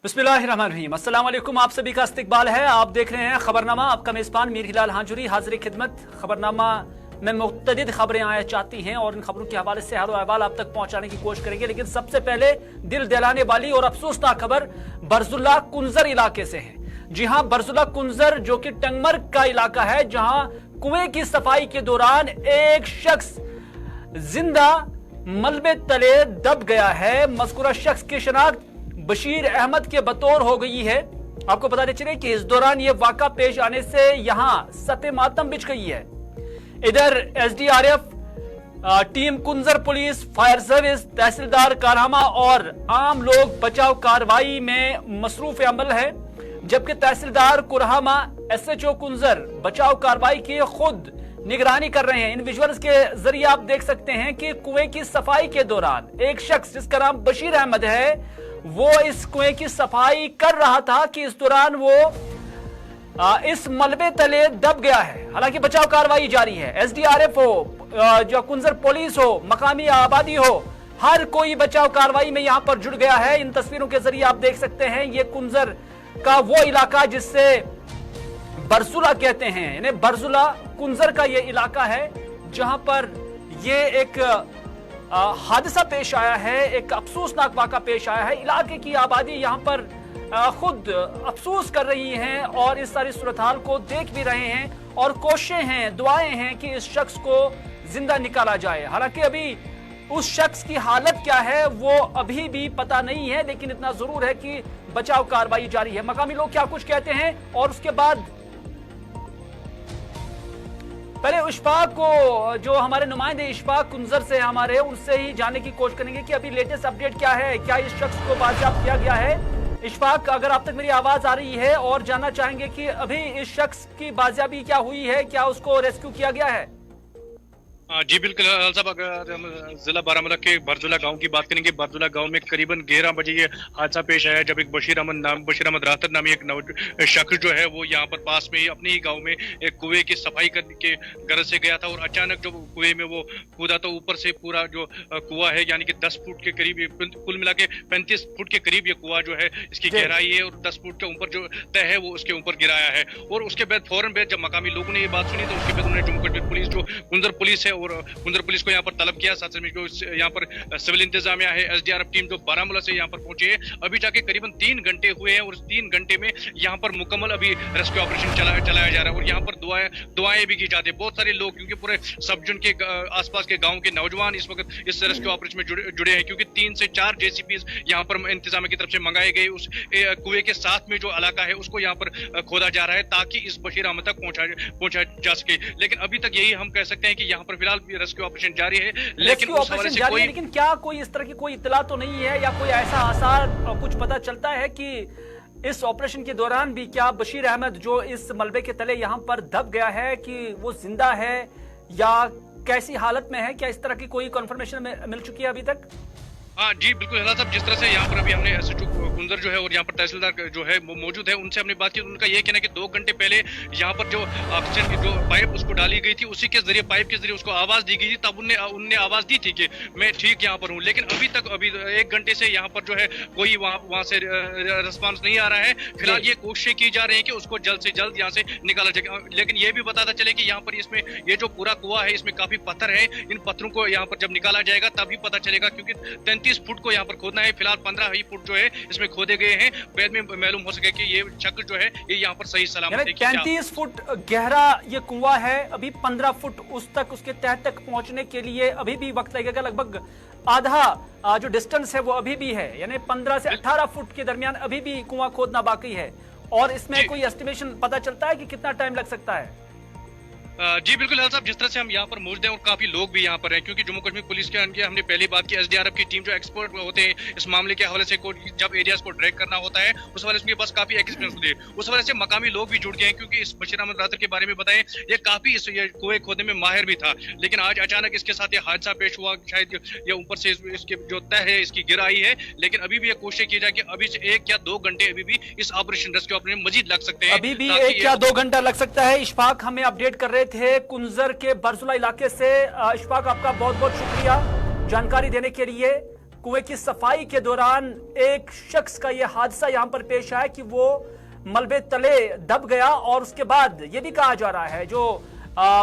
बिस्मिल्लाहिर्रहमानिर्रहीम। अस्सलाम वालेकुम, आप सभी का इस्तकबाल है। आप देख रहे हैं खबरनामा। आपका मेज़बान मीर हिलाल हांजुरी हाजिर खिदमत। खबरनामा में मुतअद्दिद खबरें आया चाहती हैं और इन खबरों के हवाले से हाल अहवाल आप तक पहुंचाने की कोशिश करेंगे, लेकिन सबसे पहले दिल दहलाने वाली और अफसोसनाक खबर बरजुल्ला कुंजर इलाके से है। जी हां, बरजुल्ला कुंजर जो कि टंगमर्ग का इलाका है, जहां कुएं की सफाई के दौरान एक शख्स जिंदा मलबे तले दब गया है। मज़कूरा शख्स की शनाख्त बशीर अहमद के बतौर हो गई है। आपको बता चले कि इस दौरान यह वाक़ा पेश आने से यहां सते मातम बिछ गई है। इधर एसडीआरएफ टीम, कुंजर पुलिस, फायर सर्विस, तहसीलदार कारामा और आम लोग बचाव कार्रवाई में मसरूफ अमल है, जबकि तहसीलदार कुरहामा, एसएचओ कुंजर बचाव कार्रवाई की खुद निगरानी कर रहे हैं। इन विजुअल्स के जरिए आप देख सकते हैं कि कुएं की सफाई के दौरान एक शख्स जिसका नाम बशीर अहमद है, वो इस कुएं की सफाई कर रहा था कि इस दौरान वो इस मलबे तले दब गया है। हालांकि बचाव कार्रवाई जारी है। एसडीआरएफ हो, जो कुंजर पुलिस हो, मकामी आबादी हो, हर कोई बचाव कार्रवाई में यहां पर जुड़ गया है। इन तस्वीरों के जरिए आप देख सकते हैं ये कुंजर का वो इलाका जिससे बरजुला कहते हैं, यानी बरजुला कुंजर का ये इलाका है जहां पर ये एक हादसा पेश आया है, एक अफसोसनाक वाक़ा पेश आया है। इलाके की आबादी यहां पर खुद अफसोस कर रही हैं और इस सारी सूरत हाल को देख भी रहे हैं और कोशिशें हैं, दुआएं हैं कि इस शख्स को जिंदा निकाला जाए। हालांकि अभी उस शख्स की हालत क्या है वो अभी भी पता नहीं है, लेकिन इतना जरूर है कि बचाव कार्रवाई जारी है। मकामी लोग क्या कुछ कहते हैं और उसके बाद पहले इशफाक को, जो हमारे नुमाइंदे इशफाक कुंजर से हमारे, उनसे ही जानने की कोशिश करेंगे कि अभी लेटेस्ट अपडेट क्या है, क्या इस शख्स को बाजियाब किया गया है। इशफाक, अगर आप तक मेरी आवाज आ रही है, और जानना चाहेंगे कि अभी इस शख्स की बाजियाबी क्या हुई है, क्या उसको रेस्क्यू किया गया है? जी बिल्कुल साहब, अगर हम जिला बारामूला के बरजुला गांव की बात करेंगे, बरजुला गांव में करीबन 11 बजे ये हादसा पेश आया, जब एक बशीर अहमद राहतर नामी एक शख्स जो है वो यहाँ पर पास में ही अपने ही गांव में एक कुएं की सफाई करने के गरज से गया था और अचानक जब कुएं में वो कूदा तो ऊपर से पूरा जो कुआं है, यानी कि 10 फुट के करीब, कुल मिला के 35 फुट के करीब ये कुआं जो है इसकी गहराई है और 10 फुट के ऊपर जो तय है वो उसके ऊपर गिराया है। और उसके बाद फौरन बाद जब मकामी लोगों ने ये बात सुनी तो उसके बाद उन्होंने जम्मू कश्मीर पुलिस, जो कुंजर पुलिस है और कुंजर पुलिस को यहाँ पर तलब किया। साथ में जो यहाँ पर सिविल इंतजामिया है, एसडीआरएफ टीम जो बारामूला से यहाँ पर पहुंची है, अभी जाके करीबन 3 घंटे हुए हैं और उस 3 घंटे में यहाँ पर मुकम्मल अभी रेस्क्यू ऑपरेशन चलाया जा रहा है और यहाँ पर दुआएं भी की जाती है। बहुत सारे लोग, क्योंकि पूरे सबजुन के आसपास के गाँव के नौजवान इस वक्त इस रेस्क्यू ऑपरेशन में जुड़े हैं, क्योंकि 3 से 4 जेसीपी यहाँ पर इंतजामिया की तरफ से मंगाए गए। उस कुएं के साथ में जो इलाका है उसको यहाँ पर खोदा जा रहा है ताकि इस बशीर अहमद तक पहुंचा जा सके। लेकिन अभी तक यही हम कह सकते हैं कि यहाँ पर फिलहाल रेस्क्यू ऑपरेशन जारी है, लेकिन उस हवाले से कोई, लेकिन क्या कोई इस तरह की कोई इत्तला तो नहीं है या कोई ऐसा आसार कुछ पता चलता है कि इस ऑपरेशन के दौरान भी क्या बशीर अहमद जो इस मलबे के तले यहाँ पर दब गया है कि वो जिंदा है या कैसी हालत में है? क्या इस तरह की कोई कंफर्मेशन मिल चुकी है अभी तक? हाँ जी बिल्कुल हिलाल साहब, जिस तरह से यहाँ पर अभी हमने एसएचओ कुंजर जो है और यहाँ पर तहसीलदार जो है वो मौजूद है, उनसे हमने बात की। उनका ये कहना है कि 2 घंटे पहले यहाँ पर जो ऑक्सीजन की जो पाइप उसको डाली गई थी, उसी के जरिए, पाइप के जरिए उसको आवाज दी गई थी, तब उनने आवाज दी थी कि मैं ठीक यहाँ पर हूँ। लेकिन अभी 1 घंटे से यहाँ पर जो है कोई वहाँ से रिस्पॉन्स नहीं आ रहा है। फिलहाल ये कोशिशें की जा रही है कि उसको जल्द से जल्द यहाँ से निकाला जाए। लेकिन ये भी बताता चले कि यहाँ पर इसमें ये जो पूरा कुआं है इसमें काफी पत्थर है, इन पत्थरों को यहाँ पर जब निकाला जाएगा तभी पता चलेगा, क्योंकि 33 फुट को यहाँ पर खोदना है। फिलहाल 15 ही फुट जो है इसमें खोदे गए हैं। बाद में मालूम हो सके कि ये शख्स जो है ये यहाँ पर सही सलामत है। 35 फुट गहरा ये कुआं है, अभी 15 फुट उस तक, उसके तह तक पहुंचने के लिए अभी भी वक्त लगेगा। लगभग आधा जो डिस्टेंस है वो अभी भी है, यानी 15 से 18 फुट के दरमियान अभी भी कुआं खोदना बाकी है। और इसमें कोई एस्टिमेशन पता चलता है कि कितना टाइम लग सकता है? जी बिल्कुल साहब, जिस तरह से हम यहाँ पर मौजूद हैं और काफी लोग भी यहाँ पर हैं, क्योंकि जम्मू कश्मीर पुलिस के हमने पहली बात की, एसडीआरएफ की टीम जो एक्सपर्ट होते हैं इस मामले के हवाले से, जब एरियाज को ट्रैक करना होता है उस हवाले से बस काफी एक्सपीरियंस होते हैं। उस हवाले से मकामी लोग भी जुड़ गए हैं, क्योंकि इस बशीर अहमद राहतर के बारे में बताएं, ये काफी इस कुएं खोदने में माहिर भी था। लेकिन आज अचानक इसके साथ ये हादसा पेश हुआ, शायद ये ऊपर से इसके जो तय है इसकी गिर आई है। लेकिन अभी भी ये कोशिश की जाए कि अभी से 1 या 2 घंटे अभी भी इस ऑपरेशन रेस्क्यू ऑपरेशन में मजीद लग सकते हैं। अभी भी 1 या 2 घंटा लग सकता है। इशफाक हमें अपडेट कर रहे थे कुंजर के बरजुला इलाके से। इशफाक, आपका बहुत बहुत शुक्रिया जानकारी देने के लिए। कुएं की सफाई के दौरान एक शख्स का यह हादसा यहां पर पेश आया कि वो मलबे तले दब गया और उसके बाद यह भी कहा जा रहा है, जो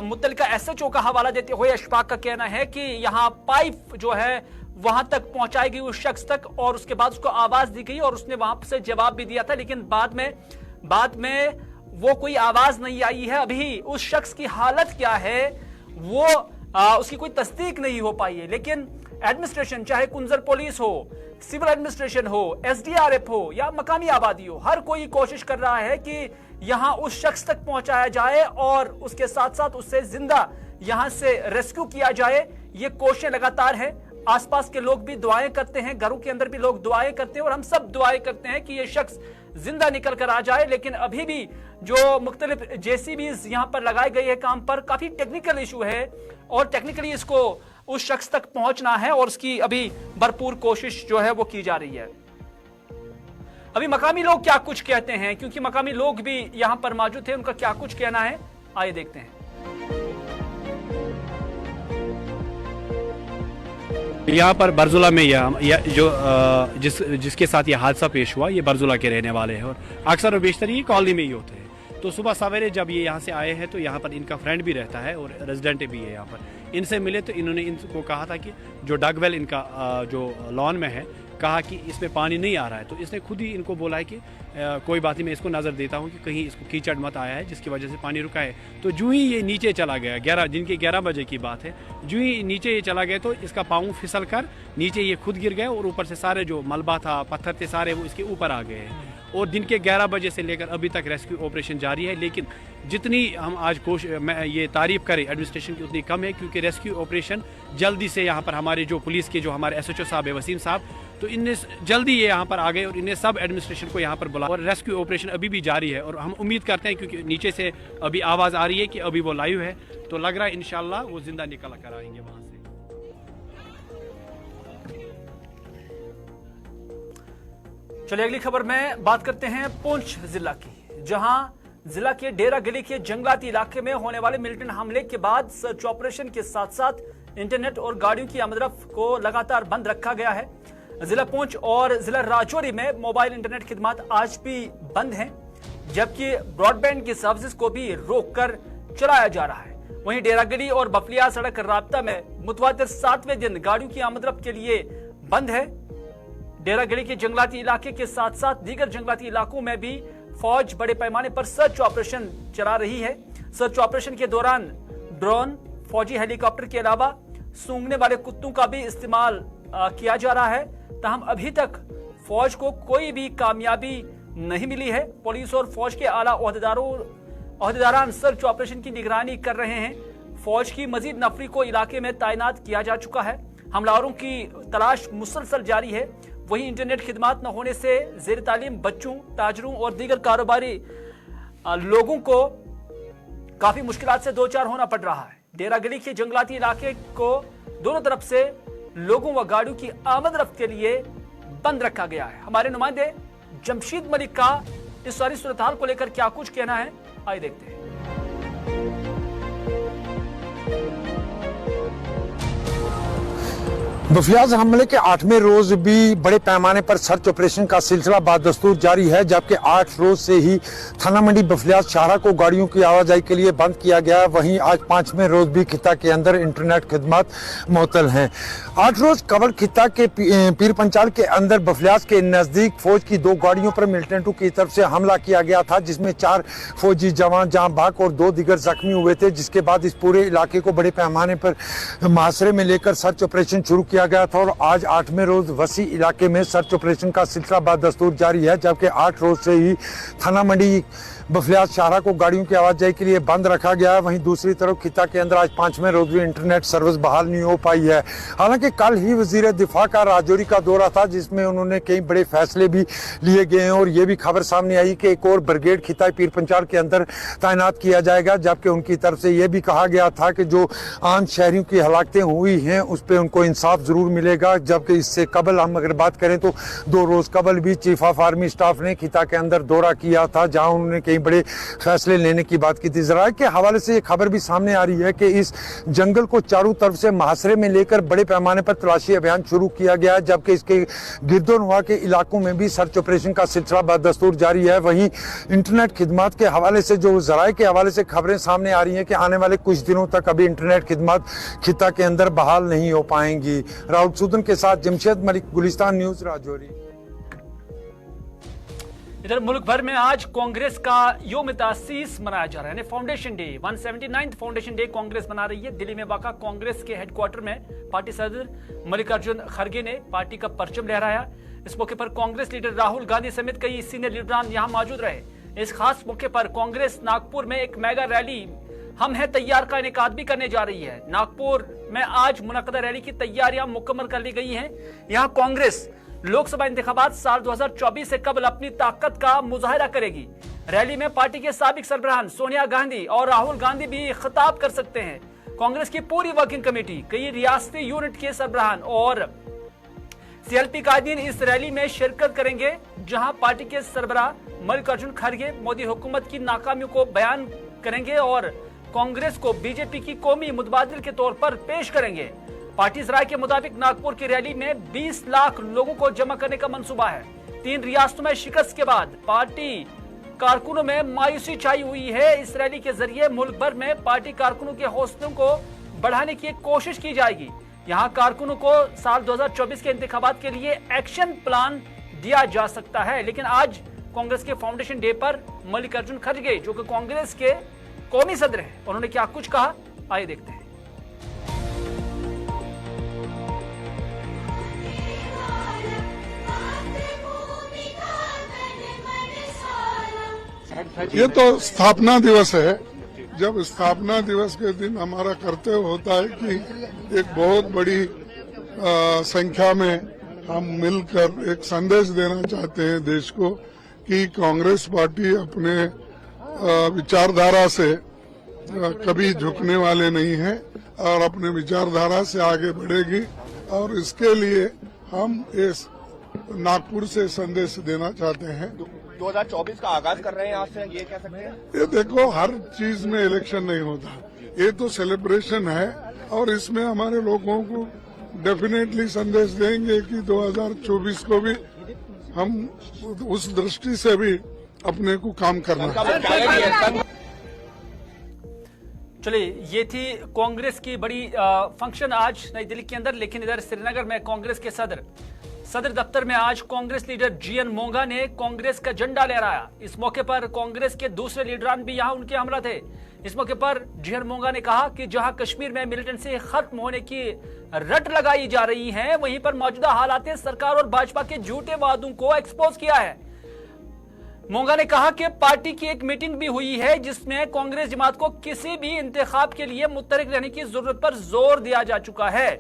मुतल्लिका SHO का हवाला देते हुए अशफाक का कहना है कि यहां पाइप जो है वहां तक पहुंचाई गई उस शख्स तक और उसके बाद उसको आवाज दी गई और उसने वहां से जवाब भी दिया था, लेकिन बाद में वो कोई आवाज नहीं आई है। अभी उस शख्स की हालत क्या है वो उसकी कोई तस्दीक नहीं हो पाई है, लेकिन एडमिनिस्ट्रेशन, चाहे कुंजर पुलिस हो, सिविल एडमिनिस्ट्रेशन हो, SDRF हो या मकामी आबादी हो, हर कोई कोशिश कर रहा है कि यहां उस शख्स तक पहुंचाया जाए और उसके साथ साथ उससे जिंदा यहां से रेस्क्यू किया जाए। ये कोशिशें लगातार है। आसपास के लोग भी दुआएं करते हैं, घरों के अंदर भी लोग दुआएं करते हैं और हम सब दुआएं करते हैं कि ये शख्स जिंदा निकल कर आ जाए। लेकिन अभी भी जो मुख्तलिफ JCBs यहां पर लगाए गए हैं काम पर, काफी टेक्निकल इशू है और टेक्निकली इसको उस शख्स तक पहुंचना है और उसकी अभी भरपूर कोशिश जो है वो की जा रही है। अभी मकामी लोग क्या कुछ कहते हैं, क्योंकि मकामी लोग भी यहां पर मौजूद थे, उनका क्या कुछ कहना है, आइए देखते हैं। यहाँ पर बरजुला में जिसके साथ ये हादसा पेश हुआ, ये बरजुला के रहने वाले हैं और अक्सर और बेशतर ये कॉलोनी में ही होते हैं। तो सुबह सवेरे जब ये यहाँ से आए हैं तो यहाँ पर इनका फ्रेंड भी रहता है और रेजिडेंट भी है यहाँ पर। इनसे मिले तो इन्होंने इनको कहा था कि जो डगवेल इनका जो लॉन में है, कहा कि इसमें पानी नहीं आ रहा है। तो इसने खुद ही इनको बोला है कि कोई बात नहीं, मैं इसको नज़र देता हूँ कि कहीं इसको कीचड़ मत आया है जिसकी वजह से पानी रुका है। तो जो ही ये नीचे चला गया, दिन के 11 बजे की बात है, जो ही नीचे ये चला गया तो इसका पाँव फिसल कर नीचे ये खुद गिर गया और ऊपर से सारे जो मलबा था, पत्थर थे, सारे वो इसके ऊपर आ गए हैं। और दिन के 11 बजे से लेकर अभी तक रेस्क्यू ऑपरेशन जारी है, लेकिन जितनी हम आज ये तारीफ करें एडमिनिस्ट्रेशन की उतनी कम है, क्योंकि रेस्क्यू ऑपरेशन जल्दी से यहाँ पर हमारे जो पुलिस के जो हमारे SHO साहब है, वसीम साहब, तो इनने जल्दी ये यहाँ पर आ गए और इन्हें सब एडमिनिस्ट्रेशन को यहाँ पर बुला और रेस्क्यू ऑपरेशन अभी भी जारी है। और हम उम्मीद करते हैं, क्योंकि नीचे से अभी आवाज़ आ रही है कि अभी वो लाइव है, तो लग रहा है इंशाल्लाह वो जिंदा निकल कर आएंगे वहाँ से। चलिए अगली खबर में बात करते हैं पुंछ जिला की, जहां जिला के डेरा गली के जंगलाती इलाके में होने वाले मिलिटेंट हमले के बाद सर्च ऑपरेशन के साथ साथ इंटरनेट और गाड़ियों की आमदरफ्त को लगातार बंद रखा गया है। जिला पुंछ और जिला राजौरी में मोबाइल इंटरनेट खिदमत आज भी बंद हैं, जबकि ब्रॉडबैंड की सर्विसेज को भी रोककर चलाया जा रहा है। वहीं डेरा गली और बफलिया सड़क राब्ता में मुतवातिर 7वें दिन गाड़ियों की आमदरफ्त के लिए बंद है। डेरा गली के जंगलाती इलाके के साथ साथ दीगर जंगलाती इलाकों में भी फौज बड़े पैमाने पर सर्च ऑपरेशन चला रही है। सर्च ऑपरेशन के दौरान ड्रोन, फौजी हेलीकॉप्टर के अलावा सूंघने वाले कुत्तों का भी इस्तेमाल किया जा रहा है। ताहम अभी तक फौज को कोई भी कामयाबी नहीं मिली है। पुलिस और फौज के आला ओहदेदारान सर्च ऑपरेशन की निगरानी कर रहे हैं। फौज की मजीद नफरी को इलाके में तैनात किया जा चुका है। हमलावरों की तलाश मुसलसल जारी है। वहीं इंटरनेट खिदमत न होने से जेर तालीम बच्चों, ताजरों और दीगर कारोबारी लोगों को काफी मुश्किलात से दो चार होना पड़ रहा है। डेरा गली के जंगलाती इलाके को दोनों तरफ से लोगों व गाड़ियों की आमद-रफ्त के लिए बंद रखा गया है। हमारे नुमाइंदे जमशीद मलिक का इस सारी सूरत हाल को लेकर क्या कुछ कहना है, आइए देखते हैं। बफलियाज हमले के 8वें रोज भी बड़े पैमाने पर सर्च ऑपरेशन का सिलसिला बादस्तूर जारी है, जबकि 8 रोज से ही थाना मंडी बफलियाज शाहरा को गाड़ियों की आवाजाही के लिए बंद किया गया। वहीं आज 5वें रोज भी खिता के अंदर इंटरनेट खिदमत मुअत्तल हैं। 8 रोज कबल खिता के पीर पंचाल के अंदर बफलियाज के नजदीक फौज की 2 गाड़ियों पर मिलिटेंटों की तरफ से हमला किया गया था, जिसमें 4 फौजी जवान जान बाक और 2 दीगर जख्मी हुए थे। जिसके बाद इस पूरे इलाके को बड़े पैमाने पर मुहासरे में लेकर सर्च ऑपरेशन शुरू किया गया था और आज 8वें रोज वसी इलाके में सर्च ऑपरेशन का सिलसिला बादस्तूर जारी है, जबकि 8 रोज से ही थाना मंडी बफलियाज शाहरा को गाड़ियों की आवाजाही के लिए बंद रखा गया है। वहीं दूसरी तरफ खिता के अंदर आज 5वें रोज भी इंटरनेट सर्विस बहाल नहीं हो पाई है। हालांकि कल ही वजीर दिफा का राजौरी का दौरा था, जिसमें उन्होंने कई बड़े फैसले भी लिए गए हैं और ये भी खबर सामने आई कि एक और ब्रिगेड खिता पीर पंचाल के अंदर तैनात किया जाएगा, जबकि उनकी तरफ से यह भी कहा गया था कि जो आम शहरियों की हलाकतें हुई हैं उस पर उनको इंसाफ जरूर मिलेगा। जबकि इससे कबल हम अगर बात करें तो 2 रोज कबल भी चीफ ऑफ आर्मी स्टाफ ने खिता के अंदर दौरा किया था, जहां उन्होंने कई बड़े फैसले लेने की बात की थी। जरा के हवाले से ये खबर भी सामने आ रही है कि इस जंगल को चारों तरफ से मुहासरे में लेकर बड़े पैमाने पर तलाशी अभियान शुरू किया गया है, जबकि इसके गिरदोनवा के इलाकों में भी सर्च ऑपरेशन का सिलसिला बदस्तूर जारी है। वहीं इंटरनेट खिदमत के हवाले से जो जराए के हवाले से खबरें सामने आ रही हैं कि आने वाले कुछ दिनों तक अभी इंटरनेट खिदमत खिता के अंदर बहाल नहीं हो पाएंगी। राहुल सूदन के साथ जमशेद मलिक, गुलिस्तान न्यूज, राजौरी। इधर मुल्क भर में आज कांग्रेस का योम तासीस मनाया जा रहा है, foundation day. 179th foundation day Congress मना रही है। दिल्ली में वाक़ा कांग्रेस के हेडक्वार्टर में पार्टी सदर मल्लिकार्जुन खड़गे ने पार्टी का परचम लहराया। इस मौके पर कांग्रेस लीडर राहुल गांधी समेत कई सीनियर लीडरान यहां मौजूद रहे। इस खास मौके पर कांग्रेस नागपुर में एक मेगा रैली हम हैं तैयार का इनेकाद भी करने जा रही है। नागपुर में आज मुनक्कदा रैली की तैयारियां मुकम्मल कर ली गई हैं। यहां कांग्रेस लोकसभा इंतखाबात साल 2024 से कबल अपनी ताकत का मुजाहिरा करेगी। रैली में पार्टी के साबिक सरबराह सोनिया गांधी और राहुल गांधी भी खिताब कर सकते हैं। कांग्रेस की पूरी वर्किंग कमेटी, कई रियासती यूनिट के सरबराह और सीएलपी कायदीन इस रैली में शिरकत करेंगे, जहां पार्टी के सरबराह मल्लिकार्जुन खड़गे मोदी हुकूमत की नाकामियों को बयान करेंगे और कांग्रेस को बीजेपी की कौमी मुतबादिल के तौर पर पेश करेंगे। पार्टी राय के मुताबिक नागपुर की रैली में 20 लाख लोगों को जमा करने का मंसूबा है। 3 रियासतों में शिकस्त के बाद पार्टी कारकुनों में मायूसी छाई हुई है। इस रैली के जरिए मुल्क भर में पार्टी कारकुनों के हौसलों को बढ़ाने की कोशिश की जाएगी। यहां कारकुनों को साल 2024 के इंतखाबात के लिए एक्शन प्लान दिया जा सकता है। लेकिन आज कांग्रेस के फाउंडेशन डे पर मल्लिकार्जुन खड़गे, जो कि कांग्रेस के कौमी सदर हैं, उन्होंने क्या कुछ कहा, आइए देखते हैं। ये तो स्थापना दिवस है। जब स्थापना दिवस के दिन हमारा कर्तव्य होता है कि एक बहुत बड़ी संख्या में हम मिलकर एक संदेश देना चाहते हैं देश को कि कांग्रेस पार्टी अपने विचारधारा से कभी झुकने वाले नहीं है और अपने विचारधारा से आगे बढ़ेगी। और इसके लिए हम इस नागपुर से संदेश देना चाहते हैं। 2024 का आगाज कर रहे हैं आज से, ये कह सकते हैं। ये देखो, हर चीज में इलेक्शन नहीं होता, ये तो सेलिब्रेशन है और इसमें हमारे लोगों को डेफिनेटली संदेश देंगे कि 2024 को भी हम उस दृष्टि से भी अपने को काम करना है। चलिए, ये थी कांग्रेस की बड़ी फंक्शन आज नई दिल्ली के अंदर। लेकिन इधर श्रीनगर में कांग्रेस के सदर दफ्तर में आज कांग्रेस लीडर जीएन मोंगा ने कांग्रेस का झंडा लहराया। इस मौके पर कांग्रेस के दूसरे लीडरान भी यहां उनके हमला थे। इस मौके पर जीएन मोंगा ने कहा कि जहां कश्मीर में मिलिटेंसी खत्म होने की रट लगाई जा रही है, वहीं पर मौजूदा हालात ने सरकार और भाजपा के झूठे वादों को एक्सपोज किया है। मोंगा ने कहा कि पार्टी की एक मीटिंग भी हुई है जिसमें कांग्रेस जमात को किसी भी इंतखाब के लिए मुत्तरिक रहने की जरूरत पर जोर दिया जा चुका है।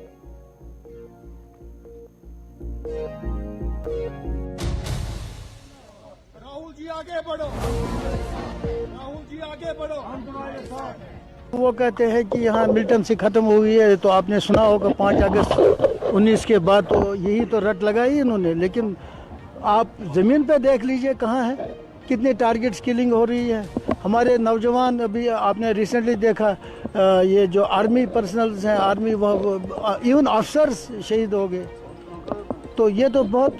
राहुल जी आगे बढ़ो, राहुल जी आगे बढ़ो, हम तुम्हारे साथ। वो कहते हैं कि यहाँ मिलिटेंसी खत्म हो गई है, तो आपने सुना होगा 5 अगस्त 19 के बाद तो यही तो रट लगाई इन्होंने। लेकिन आप जमीन पे देख लीजिए कहाँ है, कितने टारगेट्स किलिंग हो रही है। हमारे नौजवान, अभी आपने रिसेंटली देखा ये जो आर्मी पर्सनल्स हैं, आर्मी इवन ऑफिसर्स शहीद हो गए। तो ये तो बहुत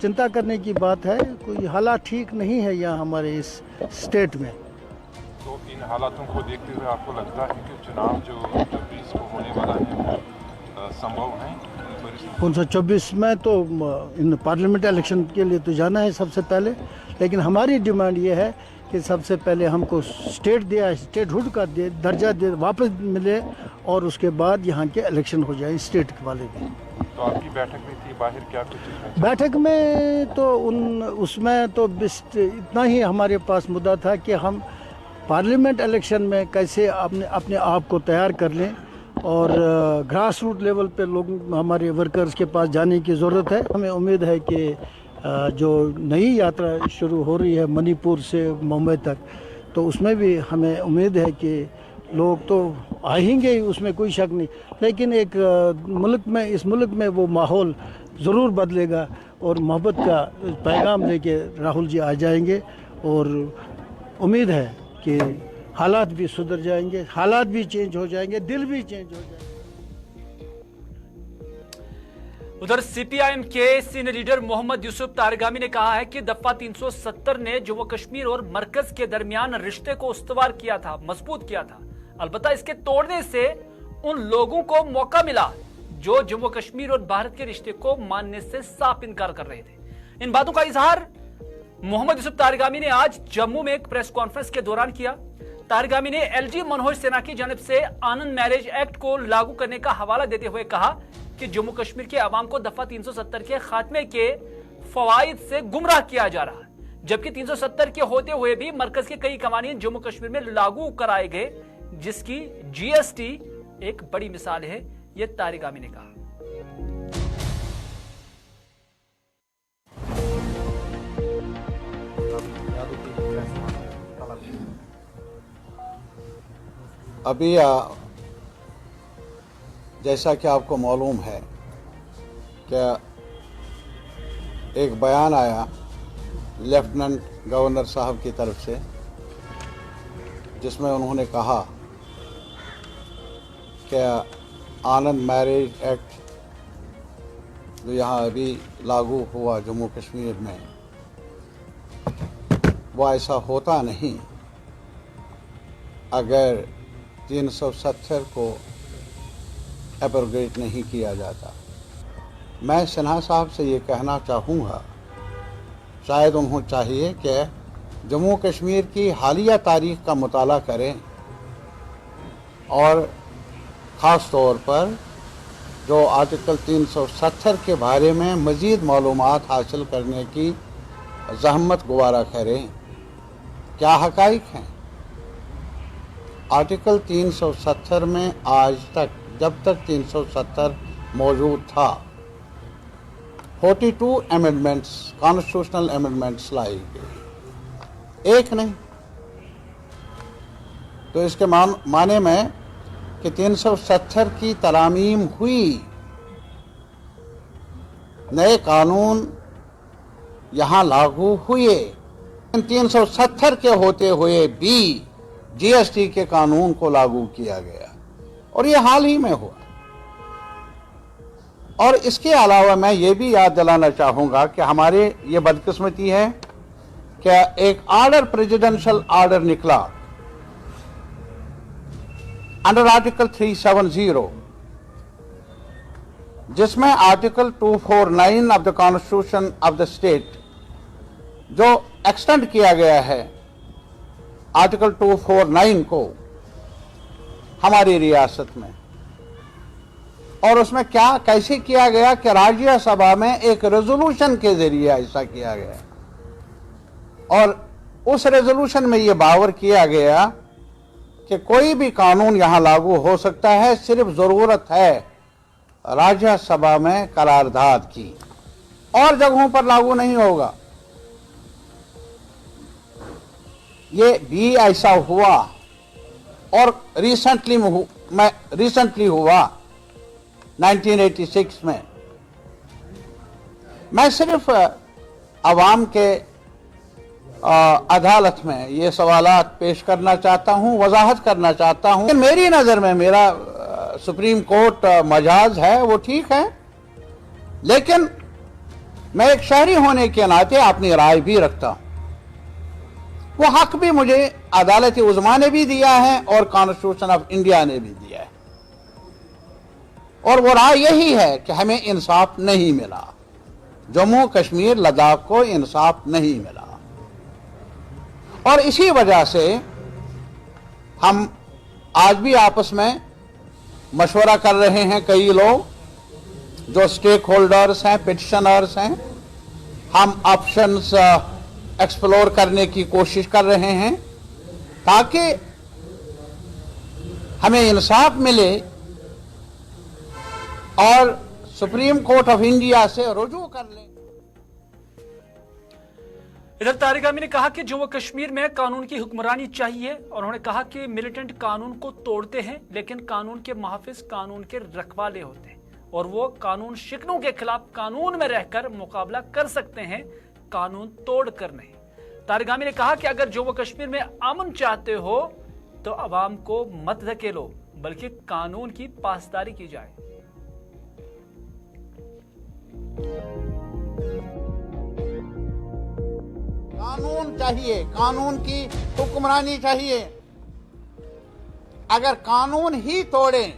चिंता करने की बात है। कोई हालात ठीक नहीं है यहाँ हमारे इस स्टेट में। तो इन हालातों को देखते हुए आपको लगता है कि चुनाव जो 24 को होने वाला है संभव है? 1924 में तो इन पार्लियामेंट इलेक्शन के लिए तो जाना है सबसे पहले, लेकिन हमारी डिमांड ये है कि सबसे पहले हमको स्टेटहुड का दर्जा वापस मिले और उसके बाद यहाँ के इलेक्शन हो जाए स्टेट वाले भी। तो आपकी बैठक में थी, बाहर क्या कुछ? बैठक में तो उसमें तो इतना ही हमारे पास मुद्दा था कि हम पार्लियामेंट इलेक्शन में कैसे अपने आप को तैयार कर लें और ग्रास रूट लेवल पे लोग हमारे वर्कर्स के पास जाने की ज़रूरत है। हमें उम्मीद है कि जो नई यात्रा शुरू हो रही है मणिपुर से मुंबई तक, तो उसमें भी हमें उम्मीद है कि लोग तो आएंगे ही, उसमें कोई शक नहीं, लेकिन एक इस मुल्क में वो माहौल ज़रूर बदलेगा और मोहब्बत का पैगाम लेके राहुल जी आ जाएंगे और उम्मीद है कि हालात भी सुधर जाएंगे, हालात भी चेंज हो जाएंगे, दिल भी चेंज हो जाएंगे। उधर सीपीआईएम के सीनियर लीडर मोहम्मद यूसुफ तारगामी ने कहा है कि दफा 370 ने जम्मू कश्मीर और मरकज के दरमियान रिश्ते को उस्तवार किया था, मजबूत किया था। अलबत्ता इसके तोड़ने से उन लोगों को मौका मिला जो जम्मू कश्मीर और भारत के रिश्ते को मानने से साफ इनकार कर रहे थे। इन बातों का इजहार मोहम्मद यूसुफ तारगामी ने आज जम्मू में एक प्रेस कॉन्फ्रेंस के दौरान किया। तारगामी ने एलजी मनोज सिन्हा की जानिब से आनंद मैरिज एक्ट को लागू करने का हवाला देते हुए कहा कि जम्मू कश्मीर के अवाम को दफा 370 के खात्मे के फवाइद से गुमराह किया जा रहा है, जबकि 370 के होते हुए भी मरकज के कई कवानीन जम्मू कश्मीर में लागू कराए गए, जिसकी जीएसटी एक बड़ी मिसाल है, यह तारगामी ने कहा। अभी जैसा कि आपको मालूम है कि एक बयान आया लेफ्टिनेंट गवर्नर साहब की तरफ से, जिसमें उन्होंने कहा कि आनंद मैरिज एक्ट जो यहाँ अभी लागू हुआ जम्मू कश्मीर में, वो ऐसा होता नहीं अगर 370 को एब्रोगेट नहीं किया जाता। मैं सिन्हा साहब से ये कहना चाहूँगा, शायद उन्हें चाहिए कि जम्मू कश्मीर की हालिया तारीख का मुताला करें और ख़ास तौर पर जो आर्टिकल 370 के बारे में मज़ीद मालूमात हासिल करने की ज़हमत गुवारा करें। क्या हक़ाइक़ हैं? आर्टिकल 370 में आज तक, जब तक 370 मौजूद था, 42 अमेंडमेंट्स, कॉन्स्टिट्यूशनल अमेंडमेंट्स लाई गई, एक नहीं। तो इसके माने में कि 370 की तरामीम हुई, नए कानून यहाँ लागू हुए, 370 के होते हुए भी जीएसटी के कानून को लागू किया गया और ये हाल ही में हुआ। और इसके अलावा मैं ये भी याद दिलाना चाहूँगा कि हमारे ये बदकिस्मती है कि एक ऑर्डर, प्रेसिडेंशियल ऑर्डर निकला अंडर आर्टिकल 370, जिसमें article 249 of the constitution of the state जो एक्सटेंड किया गया है आर्टिकल 249 को हमारी रियासत में, और उसमें क्या कैसे किया गया कि राज्यसभा में एक रेजोल्यूशन के जरिए ऐसा किया गया और उस रेजोल्यूशन में ये बावर किया गया कि कोई भी कानून यहाँ लागू हो सकता है, सिर्फ ज़रूरत है राज्यसभा में करारदाद की, और जगहों पर लागू नहीं होगा। ये भी ऐसा हुआ और रिसेंटली हुआ 1986 में। मैं सिर्फ अवाम के अदालत में ये सवालात पेश करना चाहता हूँ, वजाहत करना चाहता हूँ। मेरी नज़र में मेरा सुप्रीम कोर्ट मजाज है वो ठीक है, लेकिन मैं एक शहरी होने के नाते अपनी राय भी रखता हूँ। वो हक भी मुझे अदालत उज़्मा ने भी दिया है और कॉन्स्टिट्यूशन ऑफ इंडिया ने भी दिया है, और वो राय यही है कि हमें इंसाफ नहीं मिला, जम्मू कश्मीर लद्दाख को इंसाफ नहीं मिला। और इसी वजह से हम आज भी आपस में मशवरा कर रहे हैं, कई लोग जो स्टेक होल्डर्स हैं, पिटिशनर्स हैं, हम ऑप्शंस एक्सप्लोर करने की कोशिश कर रहे हैं ताकि हमें इंसाफ मिले और सुप्रीम कोर्ट ऑफ इंडिया से रुजू कर लें। इधर तारिक आमिर ने कहा कि जम्मू कश्मीर में कानून की हुक्मरानी चाहिए और उन्होंने कहा कि मिलिटेंट कानून को तोड़ते हैं लेकिन कानून के मुहाफिज कानून के रखवाले होते हैं और वो कानून शिकनों के खिलाफ कानून में रहकर मुकाबला कर सकते हैं, कानून तोड़ कर नहीं। तारिक आमिर ने कहा कि अगर जम्मू कश्मीर में अमन चाहते हो तो अवाम को मत धकेलो बल्कि कानून की पासदारी की जाए। कानून चाहिए, कानून की हुक्मरानी चाहिए। अगर कानून ही तोड़े,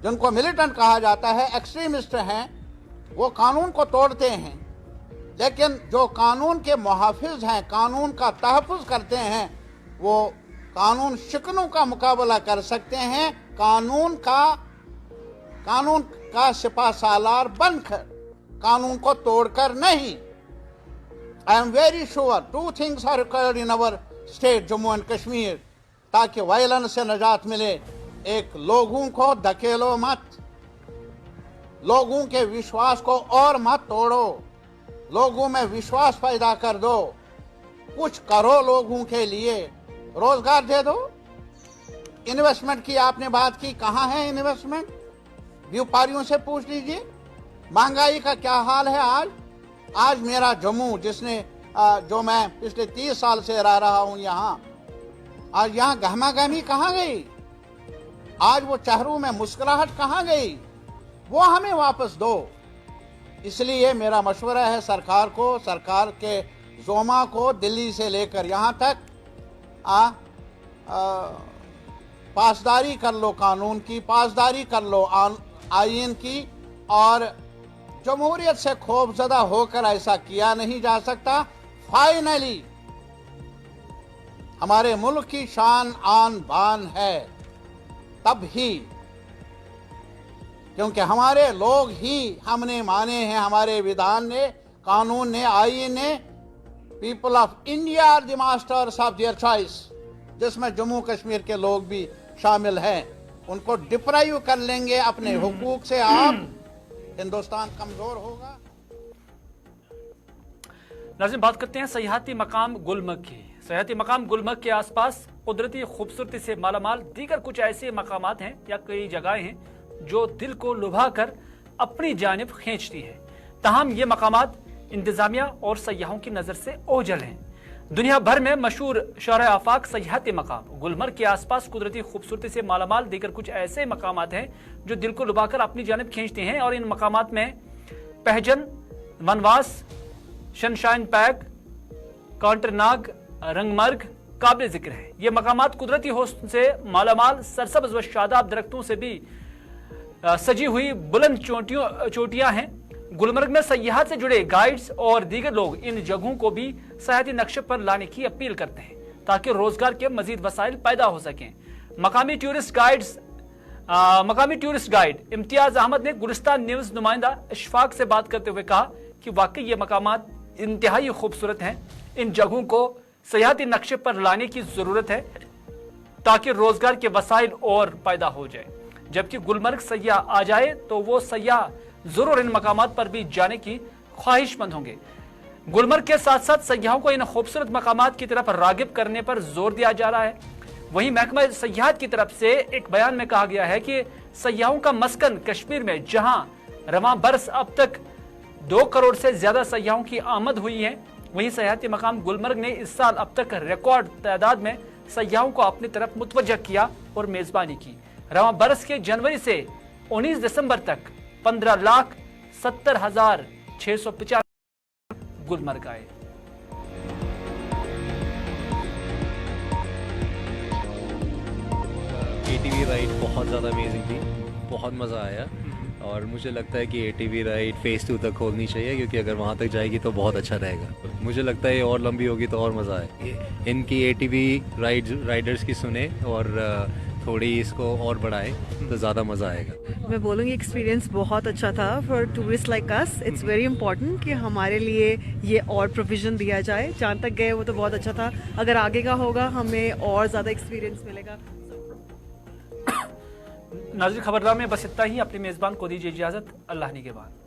जिनको मिलिटेंट कहा जाता है, एक्सट्रीमिस्ट हैं, वो कानून को तोड़ते हैं, लेकिन जो कानून के मुहाफिज हैं, कानून का तहफ़्फ़ुज़ करते हैं, वो कानून शिकनों का मुकाबला कर सकते हैं, कानून का सिपा सालार बनकर, कानून को तोड़कर नहीं। I am very sure 2 things are required in our state, Jammu and Kashmir, ताकि वायलेंस से निजात मिले। एक, लोगों को धकेलो मत, लोगों के विश्वास को और मत तोड़ो, लोगों में विश्वास पैदा कर दो, कुछ करो लोगों के लिए, रोजगार दे दो। इन्वेस्टमेंट की आपने बात की, कहाँ है इन्वेस्टमेंट? व्यापारियों से पूछ लीजिए। महंगाई का क्या हाल है आज मेरा जम्मू, जो मैं पिछले 30 साल से रह रहा हूं यहाँ, आज यहाँ गहमागहमी कहाँ गई? आज वो चेहरों में मुस्कुराहट कहाँ गई? वो हमें वापस दो। इसलिए मेरा मशवरा है सरकार को, सरकार के जोमा को, दिल्ली से लेकर यहाँ तक पासदारी कर लो, कानून की पासदारी कर लो, आईन की। और जमहूरियत से खौफजदा होकर ऐसा किया नहीं जा सकता। फाइनली हमारे मुल्क की शान आन बान है तब ही, क्योंकि हमारे लोग ही हमने माने हैं, हमारे विधान ने, कानून ने, आईन ने। People of India are the masters of their choice, जिसमें जम्मू कश्मीर के लोग भी शामिल हैं। उनको डिप्राइव कर लेंगे अपने हुकूक से, आप हिंदुस्तान कमजोर होगा। नाज़रीन, बात करते हैं सयाहती मकाम गुलमर्ग की। सयाहती मकाम गुलमर्ग के आसपास कुदरती खूबसूरती से मालामाल दीगर कुछ ऐसे मकामात हैं या कई जगहें हैं जो दिल को लुभा कर अपनी जानिब खींचती है। ताहम ये मकामात इंतजामिया और सयाहों की नजर से ओझल हैं। दुनिया भर में मशहूर शहर आफाक सयाहती मकाम गुलमर्ग के आसपास कुदरती खूबसूरती से मालामाल दीगर कुछ ऐसे मकामात हैं जो दिल को लुभाकर अपनी जानिब खींचते हैं। और इन मकामात में पहजन, वनवास, शनशाइन पैक, कांटरनाग, रंगमर्ग काबिल जिक्र है। ये मकामात कुदरती हुस्न से मालामाल सरसब्ज व शादाब दरख्तों से भी सजी हुई बुलंद चोटियां हैं। गुलमर्ग में सयाहत से जुड़े गाइड्स और दीगर लोग इन जगहों को भी सयाहती नक्शे पर लाने की अपील करते हैं ताकि रोजगार के मजीद वसाइल पैदा हो सकें। मकामी टूरिस्ट गाइड इम्तियाज अहमद ने गुलिस्तान न्यूज नुमाइंदा इशफाक से बात करते हुए कहा कि वाकई ये मकामात इंतहाई खूबसूरत हैं। इन जगहों को सयाहती नक्शे पर लाने की जरूरत है ताकि रोजगार के वसाइल और पैदा हो जाए। जबकि गुलमर्ग सयाह आ जाए तो वो सयाह जरूर इन मकामात पर भी जाने की ख्वाहिशमंद होंगे। गुलमर्ग के साथ साथ सयाहों को इन खूबसूरत मकामात की तरफ रागिब करने पर जोर दिया जा रहा है। वहीं महकमा सयाहत की तरफ से एक बयान में कहा गया है कि सयाहों का मस्कन कश्मीर में, जहां रवां बरस अब तक 2 करोड़ से ज्यादा सयाहों की आमद हुई है, वहीं सयाहती मकाम गुलमर्ग ने इस साल अब तक रिकॉर्ड तादाद में सयाहों को अपनी तरफ मुतवज्जह किया और मेजबानी की। रवां बरस के जनवरी से 19 दिसंबर तक 15,70,650 गुलमर्ग आए। ATV राइड बहुत ज़्यादा अमेजिंग थी, बहुत मज़ा आया। और मुझे लगता है कि ATV राइड फेज़ 2 तक खोलनी चाहिए, क्योंकि अगर वहाँ तक जाएगी तो बहुत अच्छा रहेगा। मुझे लगता है ये और लंबी होगी तो और मज़ा आए। इनकी ATV राइडर्स की सुने और थोड़ी इसको और बढ़ाएं तो ज़्यादा मज़ा आएगा। मैं बोलूँगी एक्सपीरियंस बहुत अच्छा था for tourist like us. It's very important कि हमारे लिए ये और प्रोविज़न दिया जाए। जहाँ तक गए वो तो बहुत अच्छा था, अगर आगे का होगा हमें और ज़्यादा एक्सपीरियंस मिलेगा। नाज़रीन, खबरनामे में बस इतना ही। अपने मेज़बान को दीजिए इजाज़त। अल्लाह निगहबान।